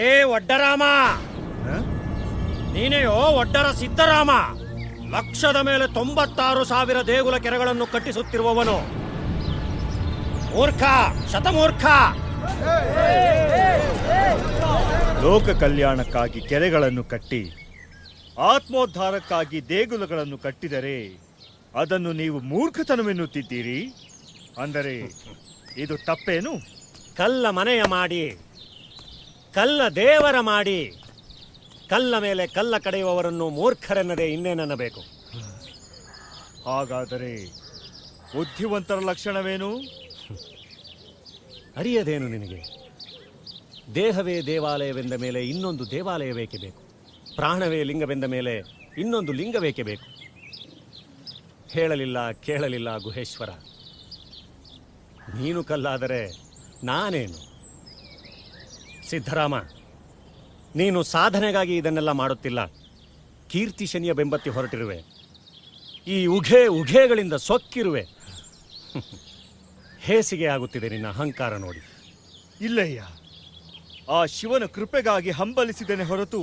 ಏ ಒಡ್ಡರಾಮ, ನೀನೆಯೋ ಒಡ್ಡರ ಸಿದ್ದರಾಮ, ಲಕ್ಷದ ಮೇಲೆ 96,000 ದೇಗುಲ ಕೆರೆಗಳನ್ನು ಕಟ್ಟಿಸುತ್ತಿರುವವನು. ಮೂರ್ಖ, ಶತಮೂರ್ಖ. ಲೋಕ ಕಲ್ಯಾಣಕ್ಕಾಗಿ ಕೆರೆಗಳನ್ನು ಕಟ್ಟಿ ಆತ್ಮೋದ್ಧಾರಕ್ಕಾಗಿ ದೇಗುಲಗಳನ್ನು ಕಟ್ಟಿದರೆ ಅದನ್ನು ನೀವು ಮೂರ್ಖತನವೆನ್ನುತ್ತಿದ್ದೀರಿ. ಅಂದರೆ ಇದು ತಪ್ಪೇನು? ಕಲ್ಲ ಮನೆಯ ಮಾಡಿ, ಕಲ್ಲ ದೇವರ ಮಾಡಿ, ಕಲ್ಲ ಮೇಲೆ ಕಲ್ಲ ಕಡೆಯುವವರನ್ನು ಮೂರ್ಖರೆನ್ನದೆ ಇನ್ನೇನನ್ನಬೇಕು? ಹಾಗಾದರೆ ಬುದ್ಧಿವಂತರ ಲಕ್ಷಣವೇನು? ಅರಿಯದೇನು ನಿನಗೆ? ದೇಹವೇ ದೇವಾಲಯವೆಂದ ಮೇಲೆ ಇನ್ನೊಂದು ದೇವಾಲಯ ಬೇಕೇ ಬೇಕು. ಪ್ರಾಣವೇ ಲಿಂಗವೆಂದ ಮೇಲೆ ಇನ್ನೊಂದು ಲಿಂಗ ಬೇಕೇ ಬೇಕು. ಹೇಳಲಿಲ್ಲ ಕೇಳಲಿಲ್ಲ ಗುಹೇಶ್ವರ. ನೀನು ಕಲ್ಲಾದರೆ ನಾನೇನು? ಸಿದ್ದರಾಮ, ನೀನು ಸಾಧನೆಗಾಗಿ ಇದನ್ನೆಲ್ಲ ಮಾಡುತ್ತಿಲ್ಲ. ಕೀರ್ತಿ ಶನಿಯ ಬೆಂಬತ್ತಿ ಹೊರಟಿರುವೆ. ಈ ಉಘೆಗಳಿಂದ ಸೊಕ್ಕಿರುವೆ. ಹೇಸಿಗೆ ಆಗುತ್ತಿದೆ ನಿನ್ನ ಅಹಂಕಾರ ನೋಡಿ. ಇಲ್ಲಯ್ಯ, ಆ ಶಿವನ ಕೃಪೆಗಾಗಿ ಹಂಬಲಿಸಿದನೆ ಹೊರತು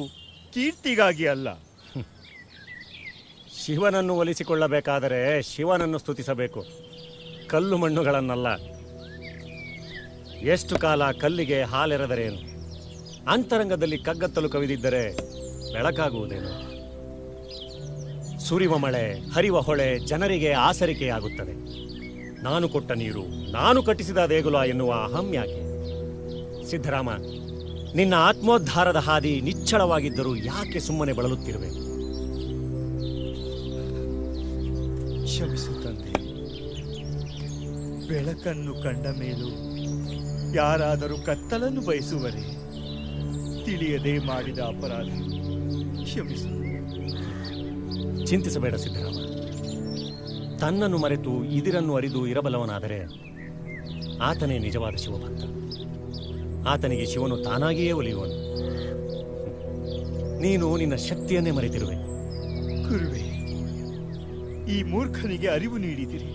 ಕೀರ್ತಿಗಾಗಿ ಅಲ್ಲ. ಶಿವನನ್ನು ಒಲಿಸಿಕೊಳ್ಳಬೇಕಾದರೆ ಶಿವನನ್ನು ಸ್ತುತಿಸಬೇಕು, ಕಲ್ಲು ಮಣ್ಣುಗಳನ್ನಲ್ಲ. ಎಷ್ಟು ಕಾಲ ಕಲ್ಲಿಗೆ ಹಾಲೆರೆದರೇನು? ಅಂತರಂಗದಲ್ಲಿ ಕಗ್ಗತ್ತಲು ಕವಿದಿದ್ದರೆ ಬೆಳಕಾಗುವುದೇನು? ಸುರಿವ ಮಳೆ, ಹರಿವ ಹೊಳೆ ಜನರಿಗೆ ಆಸರಿಕೆಯಾಗುತ್ತದೆ. ನಾನು ಕೊಟ್ಟ ನೀರು, ನಾನು ಕಟ್ಟಿಸಿದ ದೇಗುಲ ಎನ್ನುವ ಅಹಂ ಯಾಕೆ? ಸಿದ್ದರಾಮ, ನಿನ್ನ ಆತ್ಮೋದ್ಧಾರದ ಹಾದಿ ನಿಚ್ಚಳವಾಗಿದ್ದರೂ ಯಾಕೆ ಸುಮ್ಮನೆ ಬಳಲುತ್ತಿರುವೆ? ಕ್ಷಮಿಸು ತಂದೆ. ಬೆಳಕನ್ನು ಕಂಡ ಮೇಲೂ ಯಾರಾದರೂ ಕತ್ತಲನ್ನು ಬಯಸುವರೆ? ತಿಳಿಯದೆ ಮಾಡಿದ ಅಪರಾಧ, ಕ್ಷಮಿಸು. ಚಿಂತಿಸಬೇಡ ಸಿದ್ದರಾಮ. ತನ್ನನ್ನು ಮರೆತು ಇದಿರನ್ನು ಅರಿದು ಇರಬಲ್ಲವನಾದರೆ ಆತನೇ ನಿಜವಾದ ಶಿವಭಕ್ತ. ಆತನಿಗೆ ಶಿವನು ತಾನಾಗಿಯೇ ಒಲಿಯುವನು. ನೀನು ನಿನ್ನ ಶಕ್ತಿಯನ್ನೇ ಮರೆತಿರುವೆ. ಗುರುವೇ, ಈ ಮೂರ್ಖನಿಗೆ ಅರಿವು ನೀಡಿದಿರಿ.